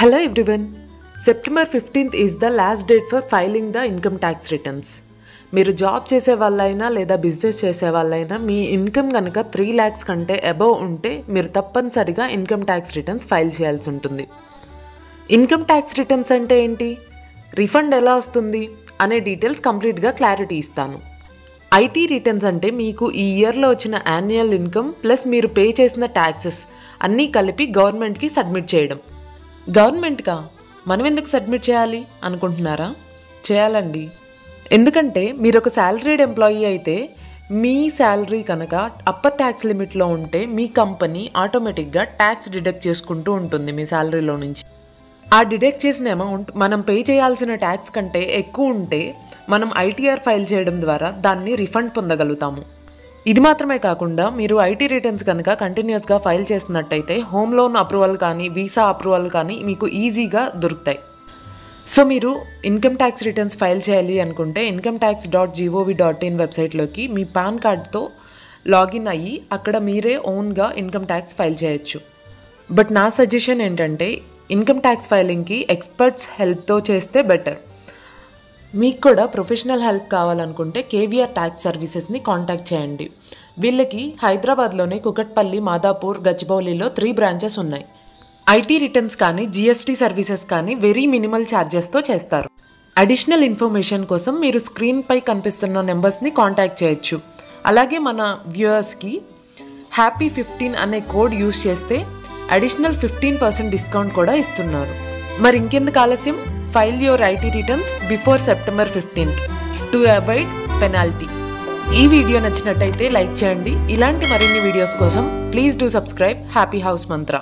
Hello everyone. September 15th is the last date for filing the income tax returns. మీరు job చేసే వాళ్ళైనా లేదా business చేసే వాళ్ళైనా మీ ఇన్కమ్ కనుక 3 lakhs కంటే అబవ్ ఉంటే మీరు తప్పనిసరిగా ఇన్కమ్ ట్యాక్స్ రిటర్న్స్ ఫైల్ చేయాల్సి ఉంటుంది. ఇన్కమ్ ట్యాక్స్ రిటర్న్స్ అంటే ఏంటి, రిఫండ్ ఎలా వస్తుంది అనే డీటెయిల్స్ కంప్లీట్గా క్లారిటీ ఇస్తాను. ఐటీ రిటర్న్స్ అంటే మీకు ఈ ఇయర్లో వచ్చిన యాన్యువల్ ఇన్కమ్ ప్లస్ మీరు పే చేసిన ట్యాక్సెస్ అన్నీ కలిపి గవర్నమెంట్కి సబ్మిట్ చేయడం. గవర్నమెంట్గా మనం ఎందుకు సబ్మిట్ చేయాలి అనుకుంటున్నారా? చేయాలండి. ఎందుకంటే మీరు ఒక శాలరీడ్ ఎంప్లాయీ అయితే మీ శాలరీ కనుక అప్పర్ ట్యాక్స్ లిమిట్లో ఉంటే మీ కంపెనీ ఆటోమేటిక్గా ట్యాక్స్ డిడక్ట్ చేసుకుంటూ ఉంటుంది మీ శాలరీలో నుంచి. ఆ డిడక్ట్ చేసిన అమౌంట్ మనం పే చేయాల్సిన ట్యాక్స్ కంటే ఎక్కువ ఉంటే మనం ఐటీఆర్ ఫైల్ చేయడం ద్వారా దాన్ని రిఫండ్ పొందగలుగుతాము. ఇది మాత్రమే కాకుండా మీరు ఐటీ రిటర్న్స్ కనుక కంటిన్యూస్గా ఫైల్ చేస్తున్నట్టయితే హోమ్ లోన్ అప్రూవల్ కానీ వీసా అప్రూవల్ కానీ మీకు ఈజీగా దొరుకుతాయి. సో మీరు ఇన్కమ్ ట్యాక్స్ రిటర్న్స్ ఫైల్ చేయాలి అనుకుంటే incometax.gov.in వెబ్సైట్లోకి మీ పాన్ కార్డ్తో లాగిన్ అయ్యి అక్కడ మీరే ఓన్గా ఇన్కమ్ ట్యాక్స్ ఫైల్ చేయొచ్చు. బట్ నా సజెషన్ ఏంటంటే ఇన్కమ్ ట్యాక్స్ ఫైలింగ్కి ఎక్స్పర్ట్స్ హెల్ప్తో చేస్తే బెటర్. మీకు కూడా ప్రొఫెషనల్ హెల్ప్ కావాలనుకుంటే కేవీఆర్ ట్యాక్స్ సర్వీసెస్ని కాంటాక్ట్ చేయండి. వీళ్ళకి హైదరాబాద్లోనే కుకట్పల్లి, మాదాపూర్, గచ్చిబౌలిలో 3 బ్రాంచెస్ ఉన్నాయి. ఐటీ రిటర్న్స్ కానీ జిఎస్టీ సర్వీసెస్ కానీ వెరీ మినిమల్ ఛార్జెస్తో చేస్తారు. అడిషనల్ ఇన్ఫర్మేషన్ కోసం మీరు స్క్రీన్పై కనిపిస్తున్న నెంబర్స్ని కాంటాక్ట్ చేయొచ్చు. అలాగే మన వ్యూయర్స్కి హ్యాపీ15 అనే కోడ్ యూజ్ చేస్తే అడిషనల్ 15% డిస్కౌంట్ కూడా ఇస్తున్నారు. మరి ఇంకెందుకు ఆలస్యం, file your IT returns before September 15th to avoid penalty. ఈ వీడియో నచ్చినట్టయితే లైక్ చేయండి. ఇలాంటి మరిన్ని వీడియోస్ కోసం please do subscribe happy house Mantra.